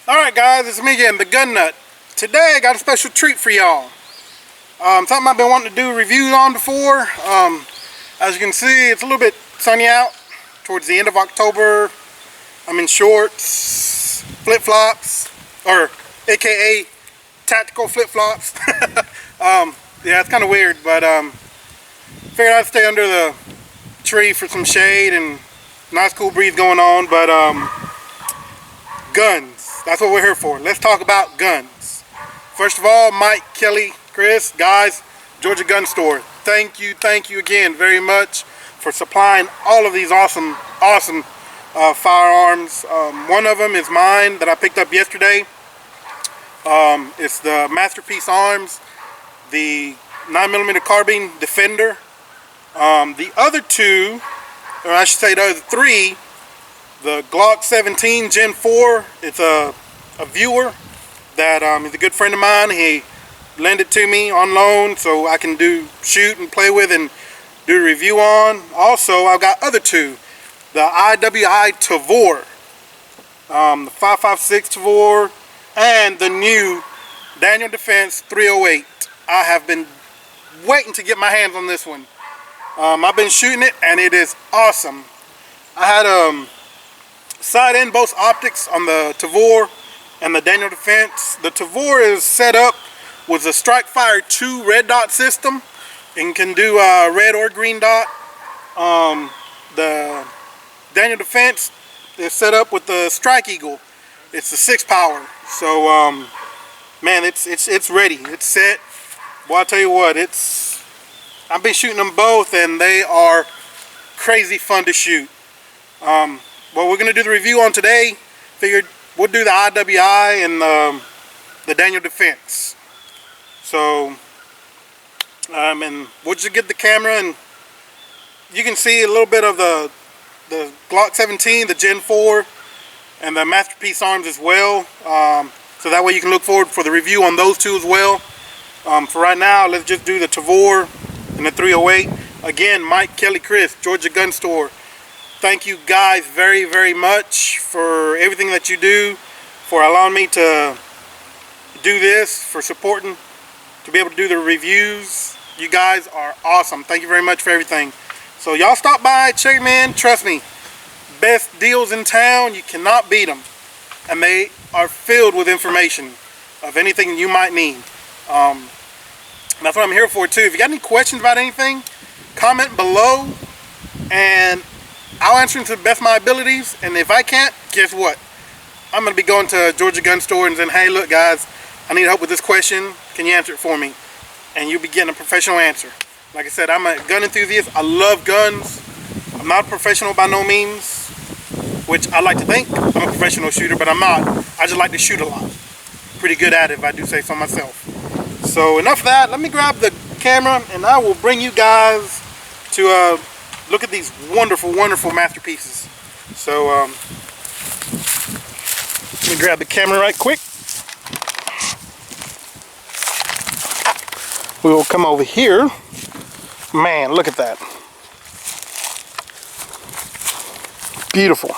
Alright guys, it's me again, the Gun Nut. Today I got a special treat for y'all. Something I've been wanting to do reviews on before. As you can see, it's a little bit sunny out towards the end of October. I'm in shorts, flip-flops, or aka tactical flip-flops. Yeah, it's kind of weird, but figured I'd stay under the tree for some shade and nice cool breeze going on. But guns. That's what we're here for. Let's talk about guns. First of all, Mike, Kelly, Chris, guys, Georgia Gun Store. Thank you again very much for supplying all of these awesome firearms. One of them is mine that I picked up yesterday. It's the Masterpiece Arms, the 9mm carbine Defender. The other two, or I should say the other three, the Glock 17 Gen 4, it's a viewer that is a good friend of mine. He lent it to me on loan so I can shoot and play with and do a review on. Also, I've got other two, the IWI Tavor, the 5.56 Tavor, and the new Daniel Defense 308. I have been waiting to get my hands on this one. I've been shooting it and it is awesome. I had side end both optics on the Tavor and the Daniel Defense. The Tavor is set up with a Strike Fire 2 red dot system and can do red or green dot. The Daniel Defense is set up with the Strike Eagle. It's the 6 power. So man, it's ready. It's set. Well, I'll tell you what, I've been shooting them both and they are crazy fun to shoot. What we're going to do the review on today, figured we'll do the IWI and the Daniel Defense. So, and we'll just get the camera and you can see a little bit of the Glock 17, the Gen 4, and the Masterpiece Arms as well. So that way you can look forward for the review on those two as well. For right now, let's just do the Tavor and the 308. Again, Mike, Kelly, Chris, Georgia Gun Store. Thank you guys very much for everything that you do, for allowing me to do this, for supporting, to be able to do the reviews. You guys are awesome. Thank you very much for everything. So y'all stop by, check them in. Trust me, best deals in town. You cannot beat them. And they are filled with information of anything you might need. That's what I'm here for too. If you got any questions about anything, comment below and I'll answer them to the best of my abilities. And if I can't, guess what? I'm going to be going to Georgia Gun Store and saying, hey, look, guys, I need help with this question. Can you answer it for me? And you'll be getting a professional answer. Like I said, I'm a gun enthusiast. I love guns. I'm not a professional by no means, which I like to think I'm a professional shooter, but I'm not. I just like to shoot a lot. Pretty good at it, if I do say so myself. So enough of that. Let me grab the camera and I will bring you guys to look at these wonderful masterpieces. So let me grab the camera right quick. We will come over here. Man, look at that. Beautiful.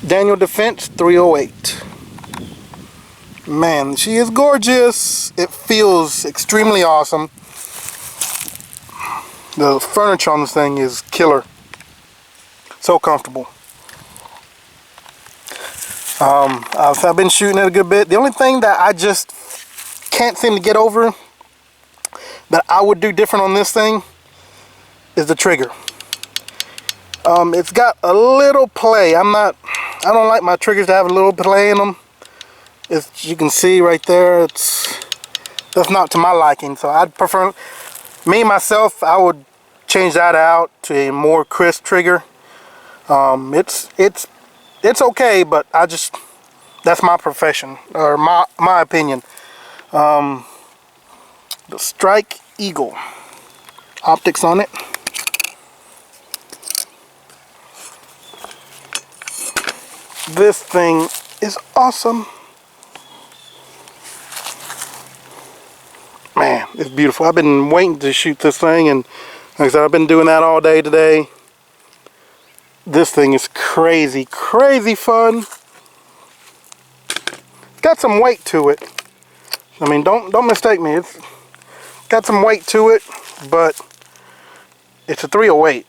Daniel Defense 308. Man, she is gorgeous. It feels extremely awesome. The furniture on this thing is killer. So comfortable. I've been shooting it a good bit. The only thing that I just can't seem to get over that I would do different on this thing is the trigger. It's got a little play. I don't like my triggers to have a little play in them. As you can see right there, that's not to my liking. So I'd prefer, me myself, I would change that out to a more crisp trigger. It's okay, but that's my profession, or my opinion. The Strike Eagle optics on it. This thing is awesome. Man, it's beautiful. I've been waiting to shoot this thing, and like I said, I've been doing that all day today. This thing is crazy fun. got some weight to it. I mean, don't mistake me. It's got some weight to it, but it's a 308,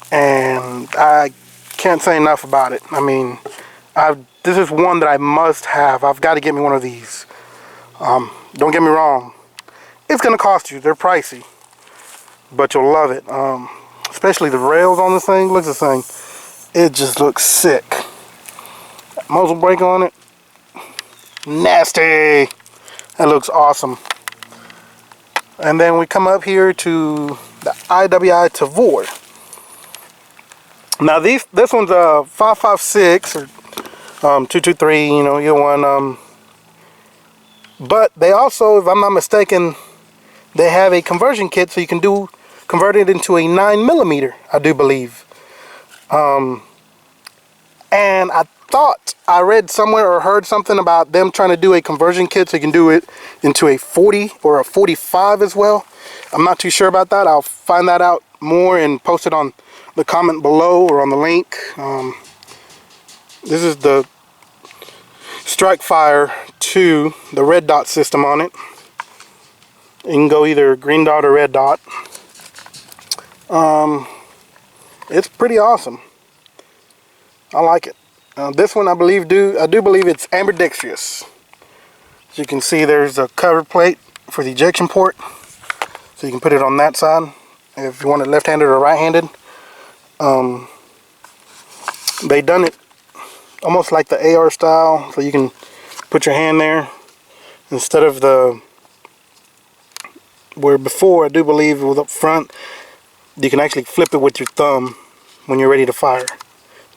and I can't say enough about it. I mean, this is one that I must have. I've got to get me one of these. Don't get me wrong, it's gonna cost you. They're pricey, but you'll love it. Especially the rails on this thing. Look at this thing. It just looks sick. Muzzle brake on it. Nasty. That looks awesome. And then we come up here to the IWI Tavor. Now this one's a 5.56 or 223, you know, either one. But they also, if I'm not mistaken, they have a conversion kit so you can convert it into a 9mm, I do believe. And I thought I read somewhere or heard something about them trying to do a conversion kit so you can do it into a 40 or a 45 as well. I'm not too sure about that. I'll find that out more and post it on the comment below or on the link. This is the Strike Fire 2, the red dot system on it. You can go either green dot or red dot. It's pretty awesome. I like it. This one I do believe it's ambidextrous. As you can see, there's a cover plate for the ejection port, so you can put it on that side if you want it left-handed or right-handed. They done it almost like the AR style, so you can put your hand there instead of where before I do believe it was up front. You can actually flip it with your thumb when you're ready to fire,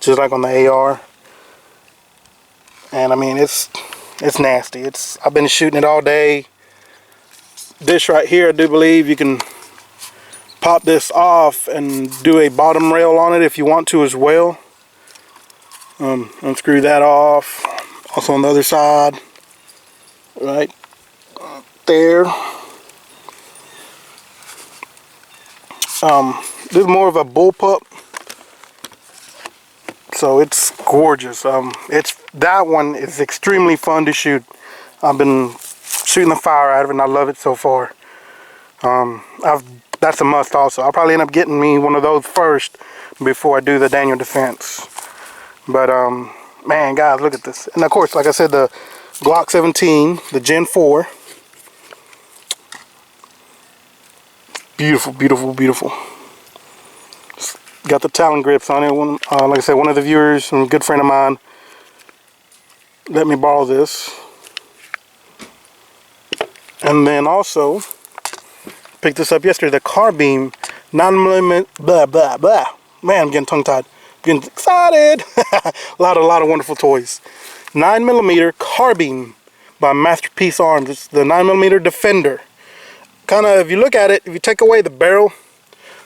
just like on the AR. And I mean, it's nasty. I've been shooting it all day. This right here, I do believe you can pop this off and do a bottom rail on it if you want to as well. Unscrew that off. Also on the other side, right there. This is more of a bullpup, so it's gorgeous. That one is extremely fun to shoot. I've been shooting the fire out of it and I love it so far. That's a must also. I'll probably end up getting me one of those first before I do the Daniel Defense. But man, guys, look at this. And of course, like I said, the Glock 17, the Gen 4. Beautiful, beautiful, beautiful. Got the Talon grips on it. Like I said, one of the viewers, a good friend of mine, let me borrow this. And then also picked this up yesterday, the carbine 9mm, blah blah blah. Man, I'm getting tongue-tied. Getting excited. a lot of wonderful toys. 9mm carbine by Masterpiece Arms. It's the 9mm Defender. Kind of, if you look at it, if you take away the barrel,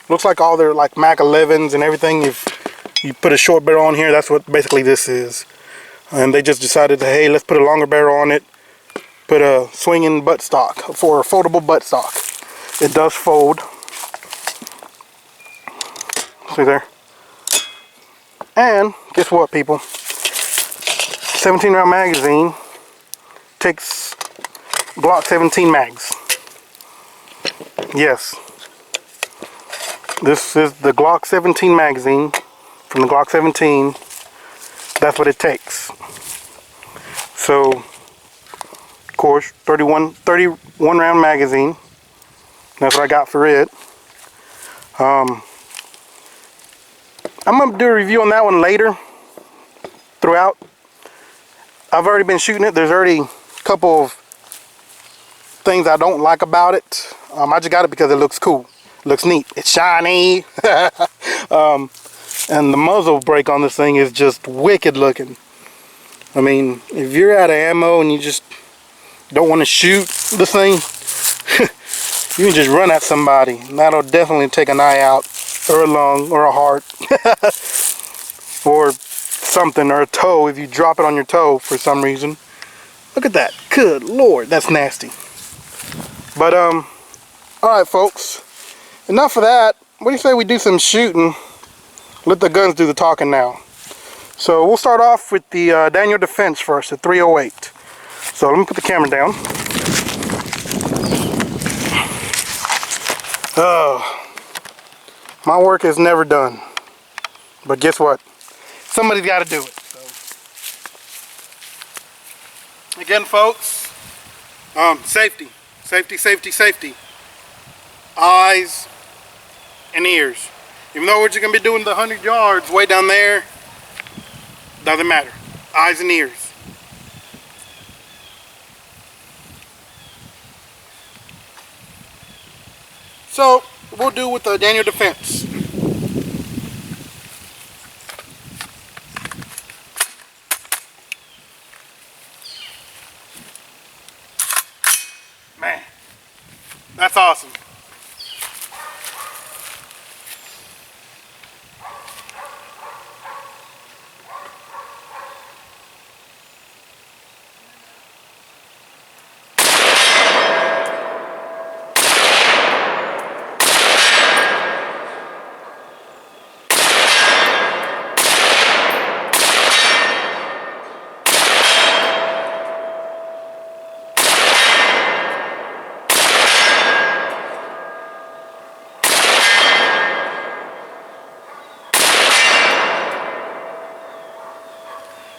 looks like all their like Mac 11s and everything. If you put a short barrel on here, that's what basically this is. And they just decided to, hey, let's put a longer barrel on it. Put a swinging buttstock for a foldable buttstock. It does fold. See there? And guess what, people? 17-round magazine takes Glock 17 mags. Yes. This is the Glock 17 magazine from the Glock 17. That's what it takes. So, of course, 31 round magazine. That's what I got for it. I'm going to do a review on that one later, throughout. I've already been shooting it. There's already a couple of things I don't like about it. I just got it because it looks cool. It looks neat. It's shiny. And the muzzle brake on this thing is just wicked looking. I mean, if you're out of ammo and you just don't want to shoot this thing, you can just run at somebody. And that'll definitely take an eye out, or a lung, or a heart, or something, or a toe if you drop it on your toe for some reason. Look at that. Good Lord, that's nasty. But, alright folks, enough of that. What do you say we do some shooting? Let the guns do the talking now. So So we'll start off with the Daniel Defense first, the 308. So let me put the camera down. My work is never done. But guess what? Somebody's got to do it. So. Again, folks, safety. Safety, safety, safety. Eyes and ears. Even though we're just going to be doing the 100 yards way down there, doesn't matter. Eyes and ears. So, we'll do with the Daniel Defense. Man, that's awesome.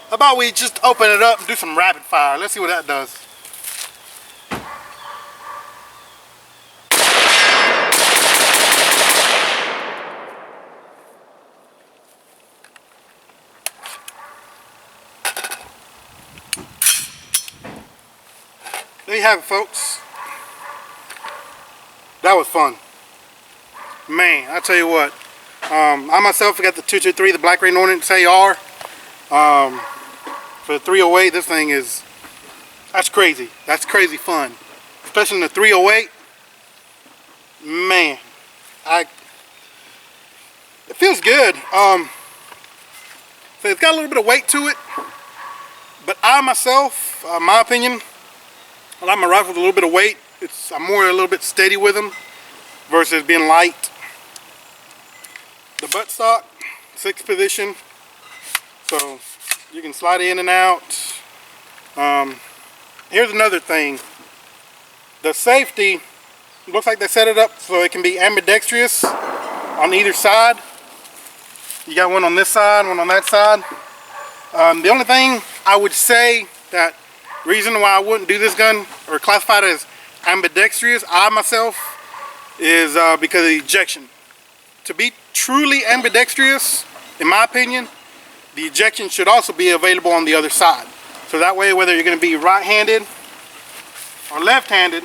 How about we just open it up and do some rapid fire? Let's see what that does. There you have it, folks. That was fun. Man, I tell you what. I myself got the 223, the Black Rain Ordnance AR. For the 308, this thing is, that's crazy. That's crazy fun. Especially in the 308. Man, it feels good. So it's got a little bit of weight to it. But I myself, my opinion, I like my rifle with a little bit of weight. I'm more a little bit steady with them versus being light. The buttstock, 6th position. So you can slide in and out. Here's another thing. The safety, looks like they set it up so it can be ambidextrous on either side. You got one on this side, one on that side. The only thing I would say that reason why I wouldn't do this gun or classify it as ambidextrous, I myself, is because of the ejection. To be truly ambidextrous, in my opinion, the ejection should also be available on the other side. So that way, whether you're going to be right-handed or left-handed,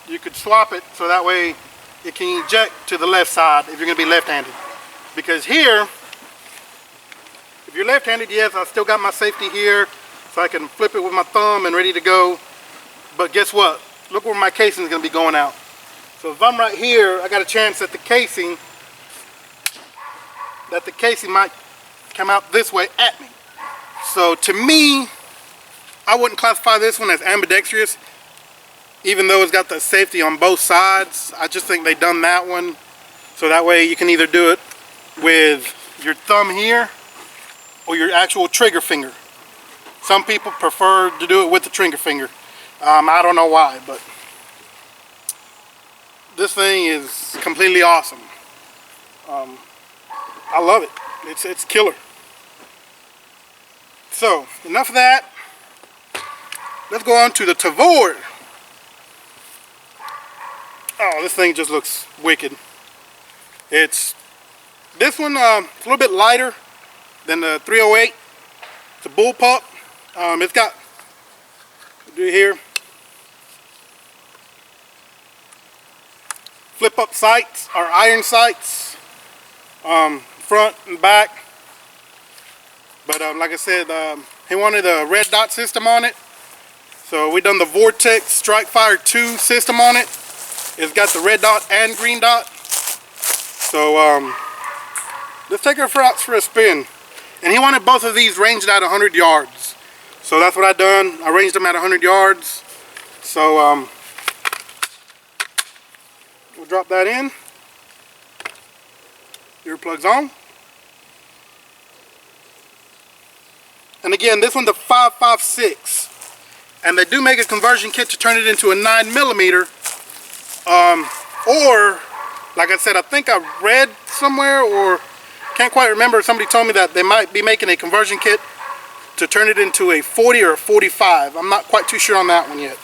you could swap it so that way it can eject to the left side if you're going to be left-handed. Because here, if you're left-handed, yes, I still got my safety here, so I can flip it with my thumb and ready to go. But guess what? Look where my casing is going to be going out. So if I'm right here, I got a chance that the casing might come out this way at me. So to me, I wouldn't classify this one as ambidextrous, even though it's got the safety on both sides. I just think they done that one so that way you can either do it with your thumb here or your actual trigger finger. Some people prefer to do it with the trigger finger. I don't know why, but this thing is completely awesome. I love it. It's killer. So, enough of that. Let's go on to the Tavor. Oh, this thing just looks wicked. This one, it's a little bit lighter than the 308. It's a bullpup. It's got, do here, flip up sights or iron sights, front and back. But like I said, he wanted a red dot system on it, so we done the Vortex Strike Fire 2 system on it. It's got the red dot and green dot. So let's take her out for a spin. And he wanted both of these ranged at 100 yards. So that's what I done. I ranged them at 100 yards. So we'll drop that in. Earplugs on. And again, this one's a 5.56. And they do make a conversion kit to turn it into a 9mm. Or, like I said, I think I read somewhere, or can't quite remember, somebody told me that they might be making a conversion kit to turn it into a 40 or a 45. I'm not quite too sure on that one yet.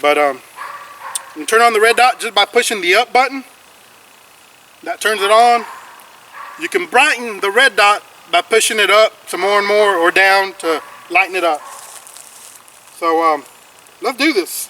But you turn on the red dot just by pushing the up button. That turns it on. You can brighten the red dot by pushing it up some more and more, or down to lighten it up. So let's do this.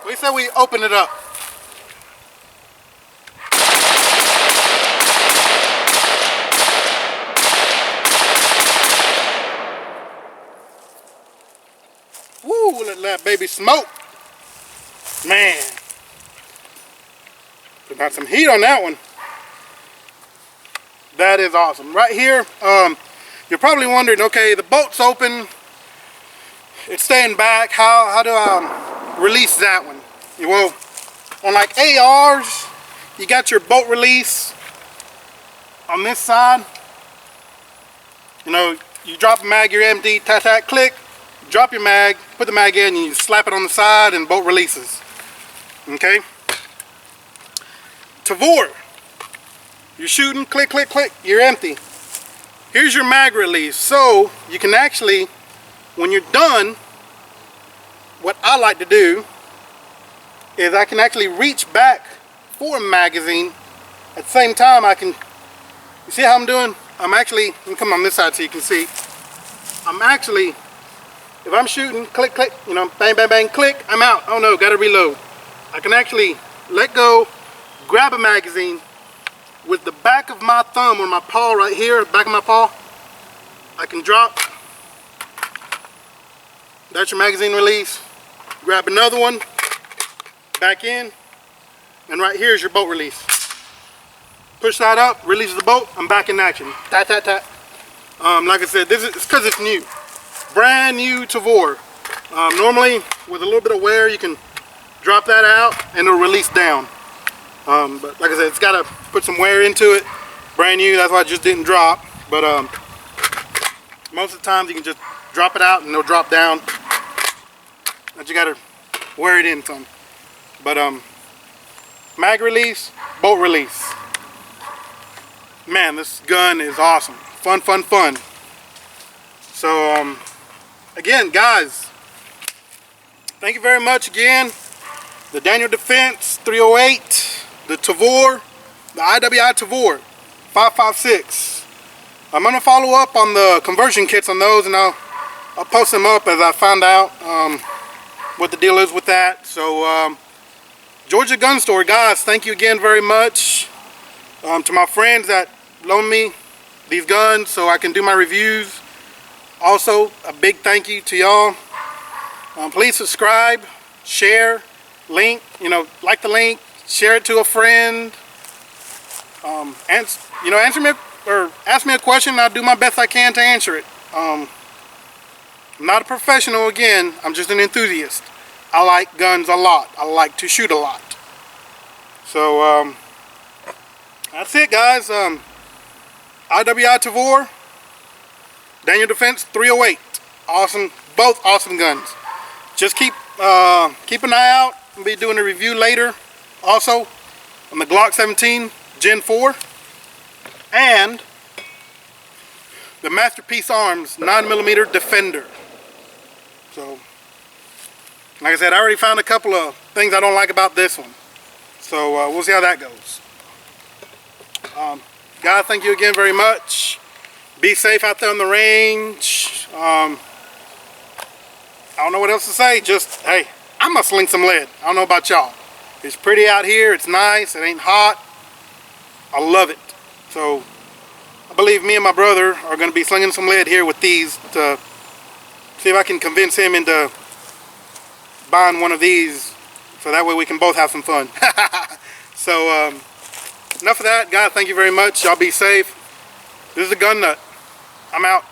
We said we open it up. Woo, let that baby smoke. Man. Got some heat on that one. That is awesome. Right here, you're probably wondering, okay, the bolt's open. It's staying back. How do I release that one? Well, on like ARs, you got your bolt release on this side. You know, you drop a mag, you're empty, tat tat, click, drop your mag, put the mag in, and you slap it on the side and bolt releases. Okay? Tavor, you're shooting, click, click, click, you're empty. Here's your mag release. So you can actually, when you're done, what I like to do is I can actually reach back for a magazine. At the same time, I can, you see how I'm doing? I'm actually, let me come on this side so you can see. I'm actually, if I'm shooting, click, click, you know, bang, bang, bang, click, I'm out. Oh no, gotta reload. I can actually let go, grab a magazine with the back of my thumb or my paw right here, back of my paw. I can drop. That's your magazine release. Grab another one, back in, and right here is your bolt release. Push that up, release the bolt, I'm back in action. Tat, tat, tat. Like I said, this is because it's new. Brand new Tavor. Normally, with a little bit of wear, you can drop that out and it'll release down. But like I said, it's got to put some wear into it. Brand new, that's why it just didn't drop. But most of the times you can just drop it out and it'll drop down. But you got to wear it in some. But mag release, bolt release. Man, this gun is awesome. Fun, fun, fun. So again, guys, thank you very much again. The Daniel Defense 308, the Tavor, the IWI Tavor 5.56. I'm gonna follow up on the conversion kits on those, and I'll post them up as I find out what the deal is with that. So Georgia Gun Store, guys, thank you again very much. To my friends that loan me these guns so I can do my reviews. Also, a big thank you to y'all. Please subscribe, share, link, you know, like the link, share it to a friend. Answer me or ask me a question, and I'll do my best I can to answer it. I'm not a professional, again, I'm just an enthusiast. I like guns a lot. I like to shoot a lot. So that's it, guys. IWI Tavor, Daniel Defense 308. Awesome, both awesome guns. Just keep an eye out. I'll be doing a review later also on the Glock 17 Gen 4 and the Masterpiece Arms 9mm Defender. So, like I said, I already found a couple of things I don't like about this one. So we'll see how that goes. Guys, thank you again very much. Be safe out there on the range. I don't know what else to say. Just, hey, I'm gonna sling some lead. I don't know about y'all. It's pretty out here. It's nice. It ain't hot. I love it. So I believe me and my brother are going to be slinging some lead here with these to see if I can convince him into buying one of these, so that way we can both have some fun. So enough of that, guys. Thank you very much. Y'all be safe. This is a Gun Nut. I'm out.